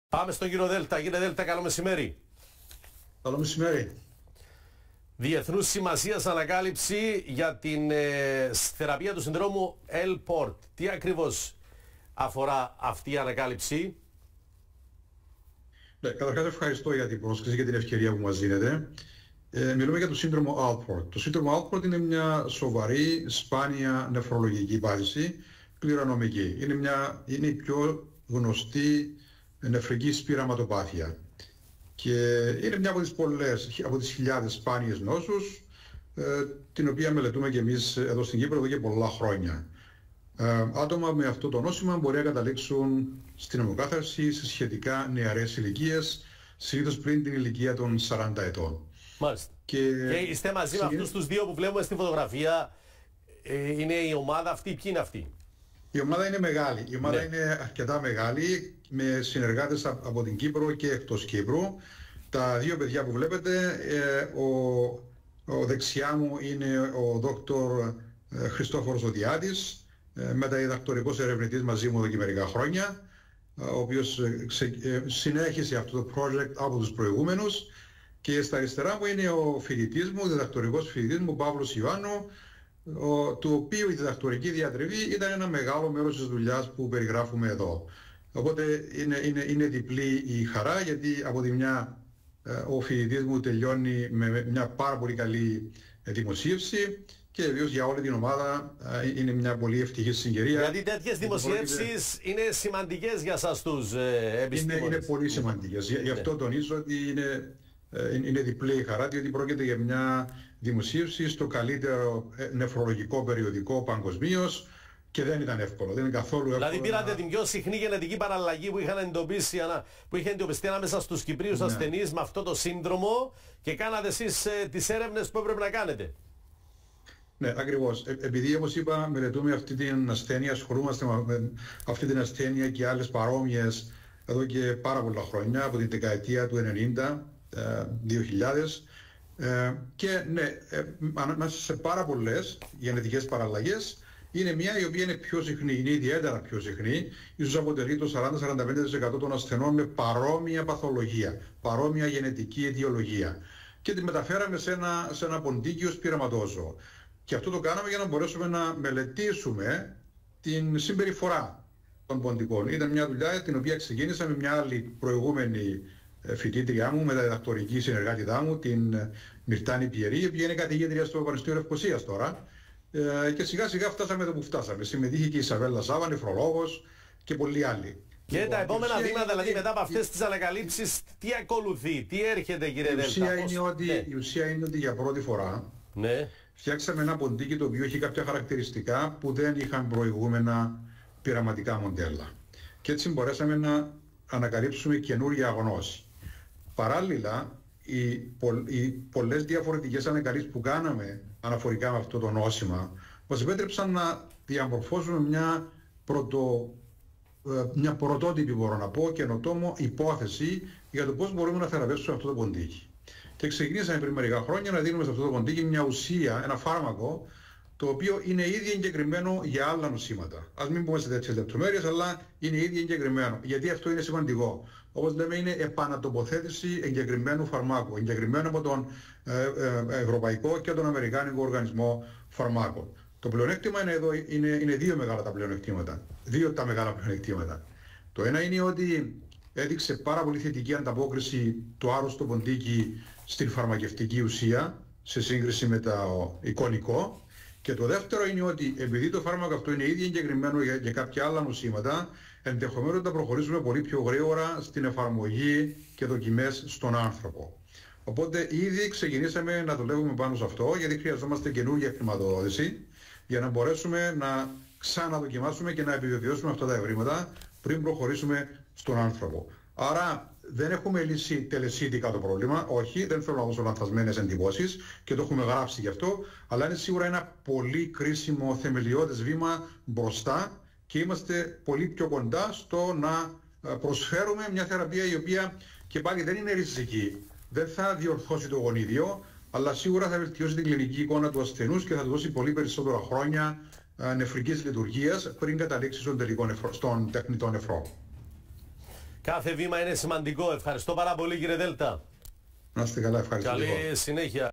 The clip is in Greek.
Πάμε στον κύριο Δέλτα. Κύριε Δέλτα, καλό μεσημέρι. Καλό μεσημέρι. Διεθνούς σημασίας ανακάλυψη για την θεραπεία του συνδρόμου L-Port. Τι ακριβώς αφορά αυτή η ανακάλυψη? Ναι, καταρχάς ευχαριστώ για την πρόσκληση και την ευκαιρία που μας δίνετε. Μιλούμε για το σύνδρομο Alport. Το σύνδρομο Alport είναι μια σοβαρή, σπάνια νεφρολογική πάθηση, κληρονομική. Είναι η πιο γνωστή νεφρική σπυραματοπάθεια. Και είναι μια από τις χιλιάδες σπάνιες νόσους, την οποία μελετούμε και εμείς εδώ στην Κύπρο εδώ και πολλά χρόνια. Άτομα με αυτό το νόσημα μπορεί να καταλήξουν στην αιμοκάθαρση σε σχετικά νεαρές ηλικίες, συνήθως πριν την ηλικία των 40 ετών. Μάλιστα. Και είστε μαζί με αυτούς τους δύο που βλέπουμε στη φωτογραφία. Είναι η ομάδα αυτή, ποιοι είναι αυτοί? Η ομάδα είναι μεγάλη. Η ομάδα είναι αρκετά μεγάλη, με συνεργάτες από την Κύπρο και εκτός Κύπρου. Τα δύο παιδιά που βλέπετε, ο δεξιά μου είναι ο δόκτωρ Χριστόφορος Οδειάτης, μεταδιδακτορικός ερευνητής μαζί μου εδώ και μερικά χρόνια, ο οποίος συνέχισε αυτό το project από τους προηγούμενους, και στα αριστερά μου είναι ο φοιτητής μου, ο διδακτορικός φοιτητής μου, Παύλος Ιωάννου, του οποίου η διδακτορική διατριβή ήταν ένα μεγάλο μέρος της δουλειάς που περιγράφουμε εδώ. Οπότε είναι διπλή η χαρά, γιατί από τη μια ο φοιτητής μου τελειώνει με μια πάρα πολύ καλή δημοσίευση, και βεβαίως για όλη την ομάδα είναι μια πολύ ευτυχή συγκαιρία. Γιατί τέτοιες δημοσιεύσεις είναι σημαντικές για σας τους επιστήμονες. Είναι πολύ σημαντικές. Γι' αυτό τονίζω ότι είναι διπλή η χαρά, διότι πρόκειται για μια δημοσίευση στο καλύτερο νεφρολογικό περιοδικό παγκοσμίως, και δεν ήταν εύκολο, δεν είναι καθόλου εύκολο. Δηλαδή πήρατε την πιο συχνή γενετική παραλλαγή που είχαν εντοπίσει, που είχε εντοπιστεί ανάμεσα στους Κυπρίους ασθενείς με αυτό το σύνδρομο, και κάνατε εσείς τις έρευνες που έπρεπε να κάνετε. Ναι, ακριβώς. Επειδή, όπως είπα, μελετούμε αυτή την ασθένεια, ασχολούμαστε με αυτή την ασθένεια και άλλες παρόμοιες εδώ και πάρα πολλά χρόνια, από την δεκαετία του 90, 2000, και ναι, μέσα σε πάρα πολλές γενετικές παραλλαγές, είναι μια η οποία είναι πιο συχνή, είναι ιδιαίτερα πιο συχνή, ίσως αποτελεί το 40-45% των ασθενών με παρόμοια παθολογία, παρόμοια γενετική αιτιολογία, και τη μεταφέραμε σε ένα ποντίκιο σπυραματόζωο. Και αυτό το κάναμε για να μπορέσουμε να μελετήσουμε την συμπεριφορά των ποντικών. Ήταν μια δουλειά την οποία ξεκίνησα με μια άλλη προηγούμενη φοιτήτριά μου, μεταδιδακτορική συνεργάτητά μου, την Μυρτάνη Πιερή, η οποία είναι καθηγήτρια στο Πανεπιστήμιο Λευκωσίας τώρα. Και σιγά σιγά φτάσαμε εδώ που φτάσαμε. Συμμετείχε και η Ισαβέλα Σάβα, νεφρολόγος, και πολλοί άλλοι. Και τα επόμενα βήματα, δηλαδή μετά από αυτές τις ανακαλύψεις, τι ακολουθεί, τι έρχεται, κύριε Δέλτα? Η ουσία είναι ότι για πρώτη φορά φτιάξαμε ένα ποντίκι το οποίο έχει κάποια χαρακτηριστικά που δεν είχαν προηγούμενα πειραματικά μοντέλα. Και έτσι μπορέσαμε να ανακαλύψουμε καινούργια γνώση. Παράλληλα, οι πολλές διαφορετικές ανακαλύψεις που κάναμε αναφορικά με αυτό το νόσημα μας επέτρεψαν να διαμορφώσουμε μια πρωτότυπη, μπορώ να πω, καινοτόμο υπόθεση για το πώς μπορούμε να θεραπεύσουμε αυτό το ποντίκι. Και ξεκινήσαμε πριν μερικά χρόνια να δίνουμε σε αυτό το ποντίκι μια ουσία, ένα φάρμακο, το οποίο είναι ήδη εγκεκριμένο για άλλα νοσήματα. Ας μην πούμε σε τέτοιες λεπτομέρειες, αλλά είναι ήδη εγκεκριμένο. Γιατί αυτό είναι σημαντικό. Όπως λέμε, είναι επανατοποθέτηση εγκεκριμένου φαρμάκου, εγκεκριμένο από τον Ευρωπαϊκό και τον Αμερικάνικο Οργανισμό Φαρμάκων. Το πλεονέκτημα είναι δύο μεγάλα τα πλεονεκτήματα. Δύο τα μεγάλα πλεονεκτήματα. Το ένα είναι ότι έδειξε πάρα πολύ θετική ανταπόκριση το άρρωστο ποντίκι στην φαρμακευτική ουσία σε σύγκριση με το εικονικό. Και το δεύτερο είναι ότι επειδή το φάρμακο αυτό είναι ήδη εγκεκριμένο για κάποια άλλα νοσήματα, ενδεχομένως να προχωρήσουμε πολύ πιο γρήγορα στην εφαρμογή και δοκιμές στον άνθρωπο. Οπότε ήδη ξεκινήσαμε να δουλεύουμε πάνω σε αυτό, γιατί χρειαζόμαστε καινούργια χρηματοδότηση για να μπορέσουμε να ξαναδοκιμάσουμε και να επιβεβαιώσουμε αυτά τα ευρήματα πριν προχωρήσουμε στον άνθρωπο. Άρα δεν έχουμε λύσει τελεσίτικα το πρόβλημα, όχι, δεν θέλω να δώσω λανθασμένες εντυπώσεις και το έχουμε γράψει γι' αυτό, αλλά είναι σίγουρα ένα πολύ κρίσιμο θεμελιώδες βήμα μπροστά, και είμαστε πολύ πιο κοντά στο να προσφέρουμε μια θεραπεία η οποία και πάλι δεν είναι ριζική, δεν θα διορθώσει το γονίδιο, αλλά σίγουρα θα βελτιώσει την κλινική εικόνα του ασθενούς και θα του δώσει πολύ περισσότερα χρόνια νεφρικής λειτουργίας πριν καταλήξει στον τεχνητό νεφρό. Κάθε βήμα είναι σημαντικό. Ευχαριστώ πάρα πολύ, κύριε Δέλτα. Να είστε καλά, ευχαριστώ. Καλή συνέχεια.